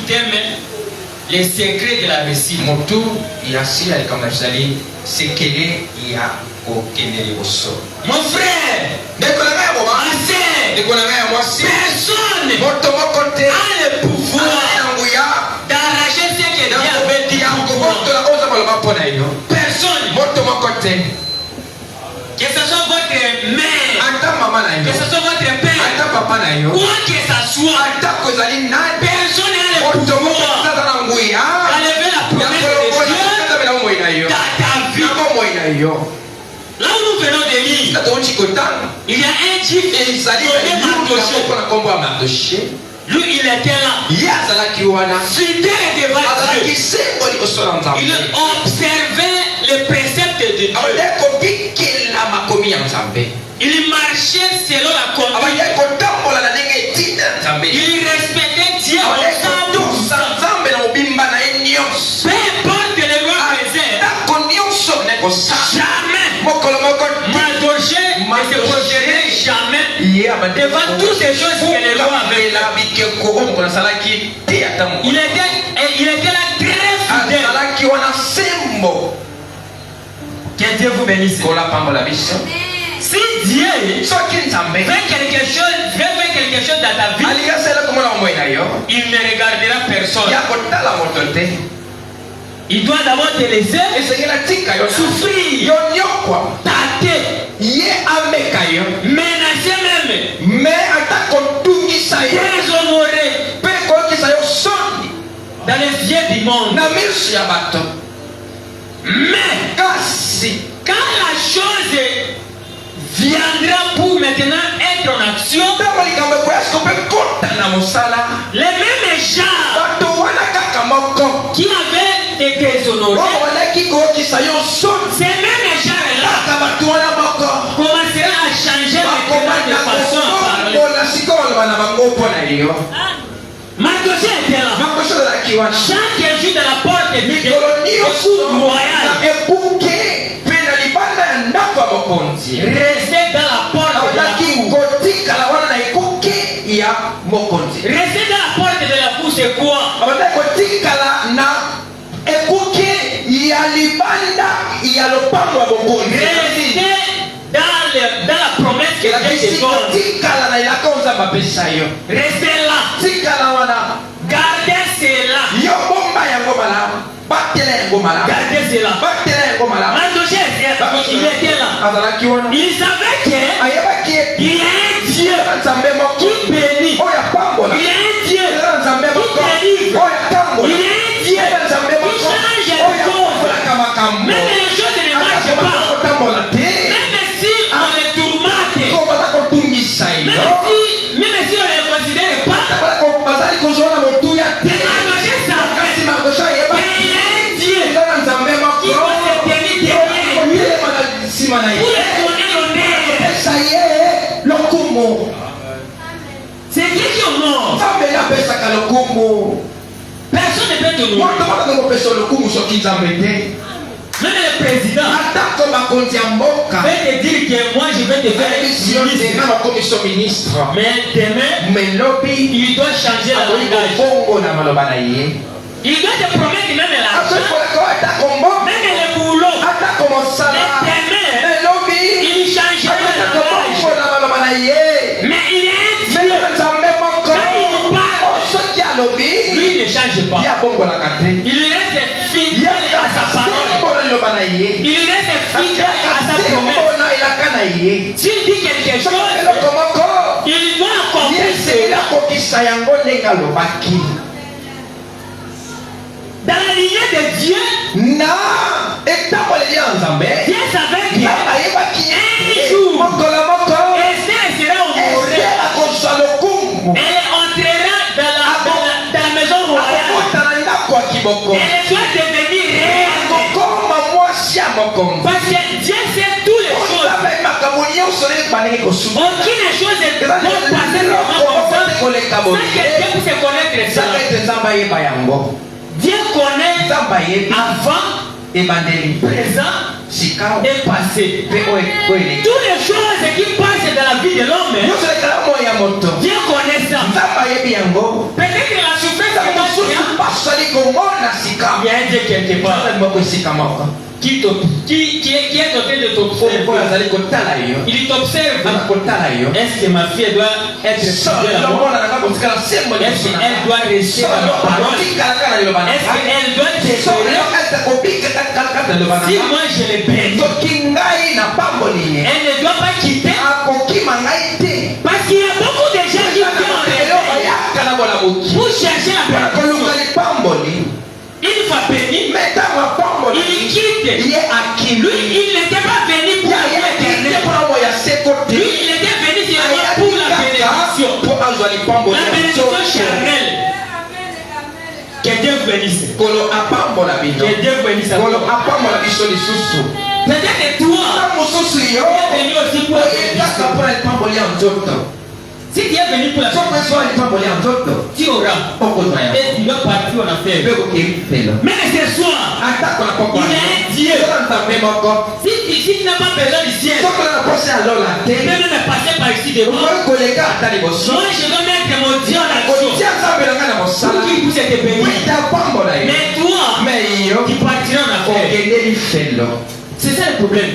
t'aimes les secrets de la réussite. Motu yasi alikamashali sekele ya okenele boso. Mon frère, personne motomokote a le pouvoir d'arracher ce que Dieu avait dit pour toi. Personne. Que ce soit votre mère, que ce soit votre père, quoi que ce soit, personne n'a le pouvoir d'enlever la promesse de Dieu dans ta vie. Là où nous venons de lire, il y a un type Mardoché. Lui, il était là. Fidèle devant Dieu. Il observait les préceptes de Dieu. Il marchait selon la conduite. Il respectait Dieu. Peu importe les lois présentes, jamais Mardoché ne se projetait jamais devant toutes ces choses que les lois avaient. Il était là très fidèle. Que Dieu vous bénisse. Si Dieu fait quelque chose dans ta vie, il ne regardera personne. Il doit d'abord te laisser souffrir, tâter, menacer même, déshonorer dans les yeux du monde. Mais quand la chose viendra pour maintenant être en action, les mêmes gens qui avaient été déshonorés, ces mêmes gens-là commenceront à changer maintenant de façon à parler. Mardoché était là. Chaque jour de la porte de Dieu, restez dans la porte de la cour. Rester dans la porte de la cour, c'est quoi? Rester dans la promesse que Dieu te donne. Restez là. Gardez cela. Gardez cela. Mardoché il était là. Il savait qu'il y a un Dieu qui bénit. Il y a un Dieu qui délivre. Il y a un Dieu qui change les choses. Même les choses ne marchent pas. Même si on les tourmente. Même si on les considère pas. C'est Dieu qui honore. Personne ne peut te honorer. Même le président va te dire que moi je vais te faire ministre. Mais demain, il doit changer la langage. Il doit te promettre même l'argent, même le boulot. Mais demain, il changera la langage. Mais il est Dieu. Quand il parle, lui ne change pas. Il reste fidèle à sa parole. Il reste fidèle à sa promesse. S'il dit quelque chose, il doit accomplir cela. Dans la lignée de Dieu, Dieu savait qu'un jour, Esther sera honorée. Elle entrera dans la maison royale. Elle doit devenir reine. Parce que Dieu sait toutes les choses. Aucune chose ne peut passer sans que Dieu puisse connaître ça. Dieu connaît avant, présent et passé. Toutes les choses qui passent dans la vie de l'homme, Dieu connaît ça. Peut-être que la souffrance que tu as Il y a un Dieu quelque part qui est en train de t'observer. Il t'observe. Est-ce que ma fille doit être fidèle à moi? Est-ce qu'elle doit rester à ma parole? Est-ce qu'elle doit t'aimer? Si moi je l'ai béni, elle ne doit pas quitter. Parce qu'il y a beaucoup de gens qui viennent pour chercher la perfection. Une fois béni, il quitte. Lui, il n'était pas venu pour la bénédiction. Lui, il était venu pour la bénédiction. La bénédiction charnelle. Que Dieu bénisse. Que Dieu bénisse. Peut-être que toi, tu es venu aussi pour la bénédiction. Si tu es venu pour la bénédiction, tu auras. Et tu dois partir en affaire. Mais ce soir, il y a un Dieu. Si tu n'as pas besoin du ciel, tu peux même passer par ici devant. Moi, je dois mettre mon Dieu en action pour qu'il puisse te bénir. Mais toi, tu partiras en affaire. C'est ça le problème.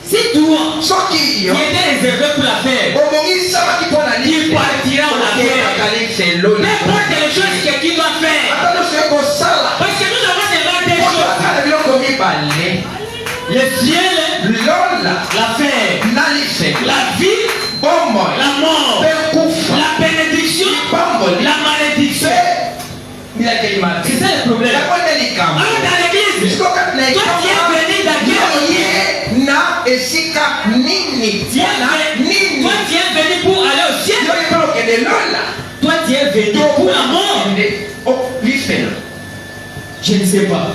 Si toi, qui était réservé pour la faire, tu partiras en affaire. N'importe les choses que tu dois faire. Parce que nous avons seulement des choses. Le ciel, l'affaire, la vie, la mort, la bénédiction, la malédiction. C'est ça le problème. Alors dans l'église, toi tu es venu toi tu es venu pour aller au ciel. Toi tu es venu pour la mort. Je ne sais pas.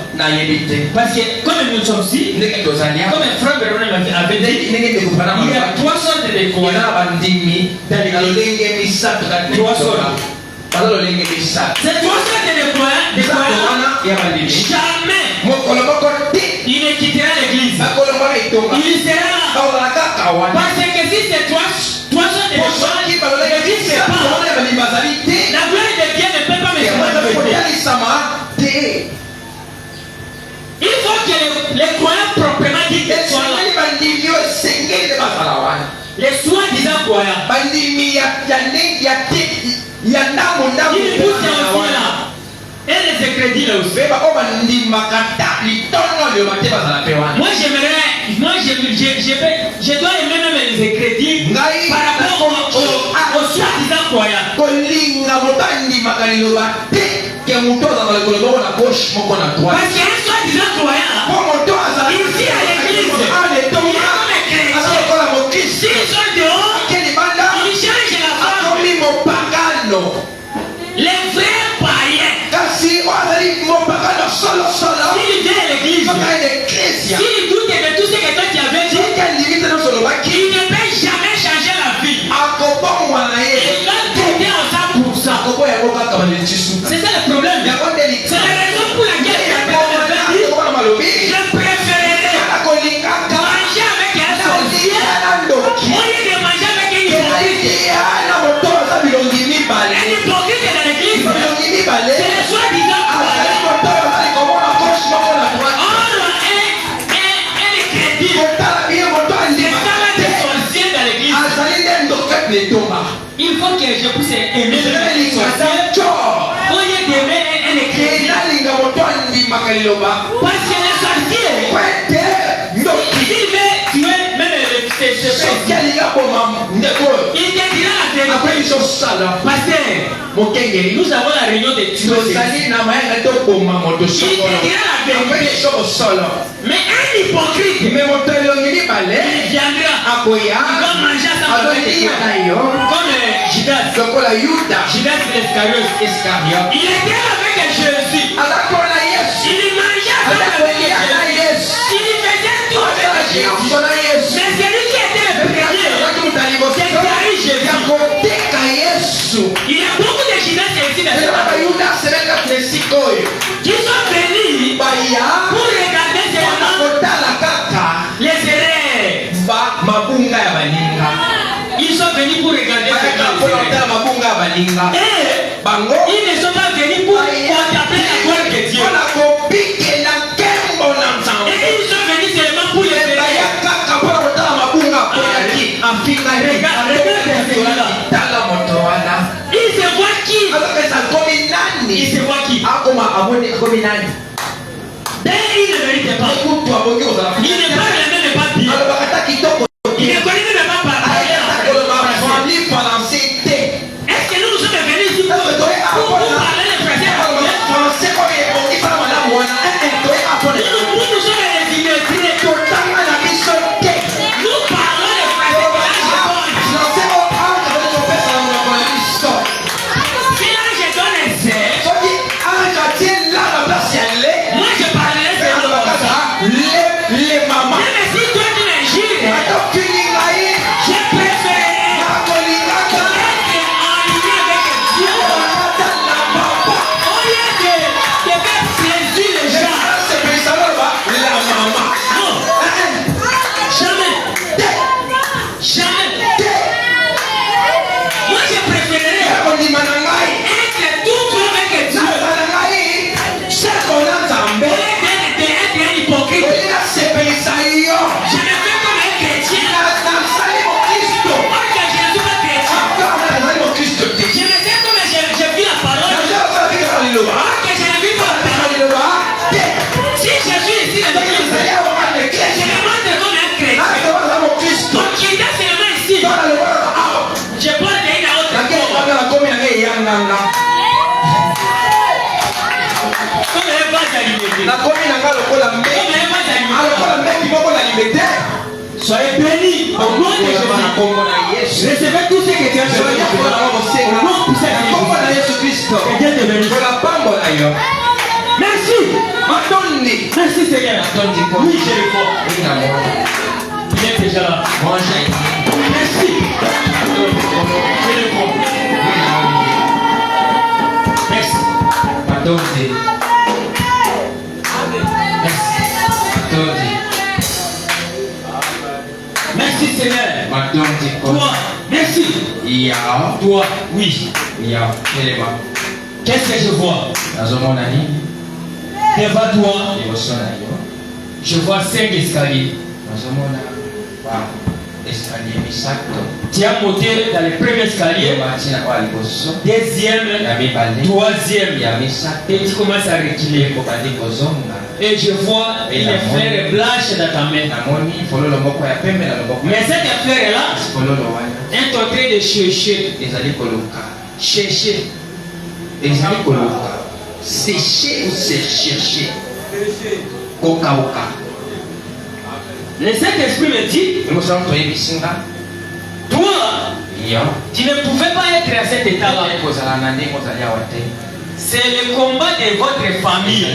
Parce que comme nous sommes ici, comme un frère Béroné avait dit, il y a 3 sortes de croyants dans l'église. 3 sortes. Ces 3 sortes de croyants, jamais il ne quittera l'église. Il sera là. Parce que si ces 3 sortes de croyants n'existent pas, la gloire de Dieu ne peut pas me manifester. Il faut que les croyants proprement dits soient là. Les soi-disant croyants. Il pousse aussi là. Et les crédits là aussi. Moi j'aimerais, je dois aimer même les crédits par rapport aux soi-disant croyants. Parce que les soi-disant croyants, ici à l'église, il y a comme les chrétiens. S'ils sont dehors, ils changent la femme. Les vrais païens, s'ils viennent à l'église, s'ils doutent de tout ce que toi tu avais dit, ils ne peuvent jamais changer la vie. Ils veulent t'aider en ça pour ça. C'est ça le problème. C'est la raison pour laquelle je préférerais manger avec un sorcier au lieu de manger avec une hypocrite. Un hypocrite dans l'église, c'est le soi-disant croyant. Un crédit, c'est ça des sorciers dans l'église. Il faut que je puisse aimer les sorciers au lieu d'aimer un crédit. Parce que les sorciers, s'il veut tuer même ses frères, il te dira la vérité. Pasteur, nous avons la réunion de tuer. Il te dira la vérité. Mais un hypocrite, il viendra, il va manger sa famille. Comme Judas l'Iscariote. Il était avec Jésus. Il mangeait avec Jésus. Il faisait tout avec Jésus. Mais celui qui était le premier, c'est Jésus. Il y a beaucoup de Judas ici dans cette qui sont venus pour regarder seulement les erreurs. Ils sont venus pour regarder seulement les erreurs. Ils ne sont pas venus pour contempler la gloire de Dieu. Et ils sont venus seulement pour le faire. Il se voit qui? Il se voit qui? D'ailleurs, il ne mérite pas. Il ne parle même pas bien. Il ne connaît même pas parler. Est-ce que nous sommes venus ici pour parler le français? Nous sommes les immigrés. Nous parlons le français. Si là je donne un zèle, moi je parlerai de les mamans. mais si toi tu m'injures, je préférerais être en lien avec Dieu au lieu de faire plaisir les gens. Non, jamais. Jamais. Moi je préférerais être tout avec Dieu au lieu d'être un hypocrite. Je me fais comme un chrétien. Or que je ne suis pas chrétien. Je me fais comme je vis la parole. Or que je ne vis pas la parole. Si je suis ici dans l'église, je me montre comme un chrétien. Mon critère c'est seulement ici. Je porte une autre forme. Comme un vase alimenté. Soyez bénis au nom de Jésus. Recevez tout ce que tu as fait. Au nom de Jésus-Christ. Que Dieu te bénisse. Merci. Merci Seigneur. Oui, je le vois. Il est déjà là. Merci. Je le vois. Merci. Merci Seigneur. Toi, merci. Toi, oui. Qu'est-ce que je vois? Devant toi, je vois 5 escaliers. Tu as monté dans le premier escalier, deuxième, troisième, et tu commences à reculer. Et je vois une fleur blanche dans ta main. Mais cette fleur-là est en train de chercher. Chercher. Sécher ou se chercher. Le Saint-Esprit me dit, toi, tu ne pouvais pas être à cet état-là. C'est le combat de votre famille.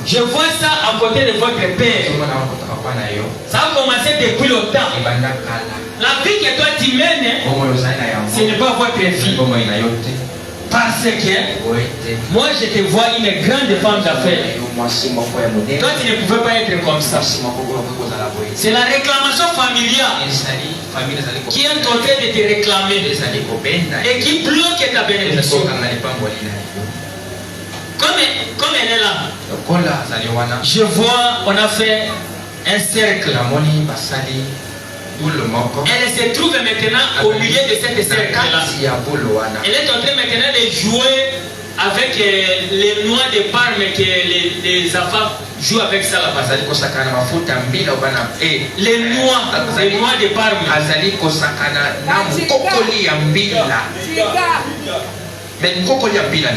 Je vois ça à côté de votre père. Ça a commencé depuis longtemps. La vie que toi tu mènes, ce n'est pas votre fille. Parce que moi je te vois une grande femme d'affaires. Toi tu ne pouvais pas être comme ça. C'est la réclamation familiale qui est en train de te réclamer et qui bloque ta bénédiction. Comme elle est là, je vois, on a fait un cercle. Elle se trouve maintenant au milieu de cette cercle-là. Elle est en train maintenant de jouer avec les noix de Parme que les enfants jouent avec ça là-bas. Les noix de Parme.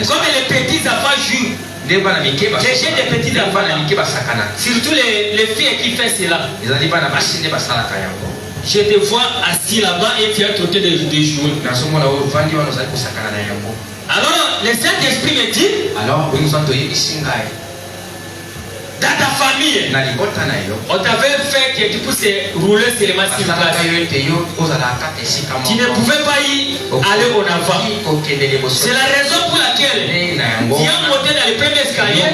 Comme les petits enfants jouent. J'ai des petits enfants. Surtout les filles qui font cela. Je te vois assis là-bas et tu es en train de jouer. Alors, le Saint-Esprit me dit, dans ta famille, on t'avait fait que tu puisses rouler sur les masses. Tu ne pouvais pas y aller en avant. C'est la raison pour laquelle tu as monté dans le premier escalier,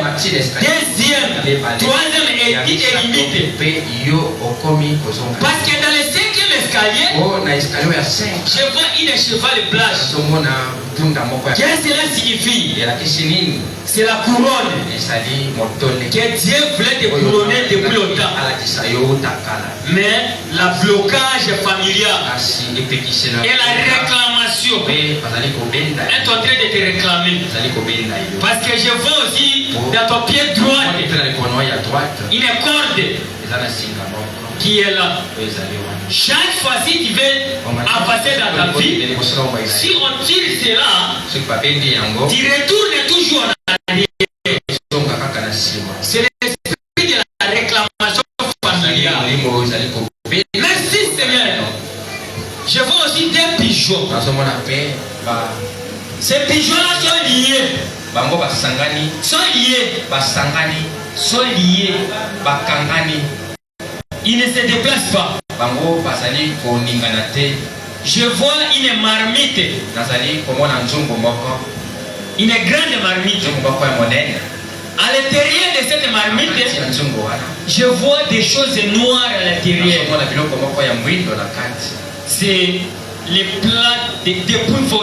deuxième, troisième et tu es limité. Parce que dans le cinquième escalier, escalier. Je vois une cheval blanche. Qu'est-ce que cela signifie? C'est la couronne que Dieu voulait te couronner depuis longtemps. Mais le blocage familial et la réclamation est en train de te réclamer. Parce que je vois aussi dans ton pied droit une corde qui est là. Chaque fois si tu veux avancer dans ta vie, si on tire cela, tu retournes toujours en arrière. C'est l'esprit de la réclamation familiale. Merci Seigneur. Je vois aussi des pigeons. Ces pigeons-là sont liés. Sont liés. Ils ne se déplacent pas. Je vois une marmite. Une grande marmite. À l'intérieur de cette marmite, je vois des choses noires à l'intérieur. C'est les plats des poules.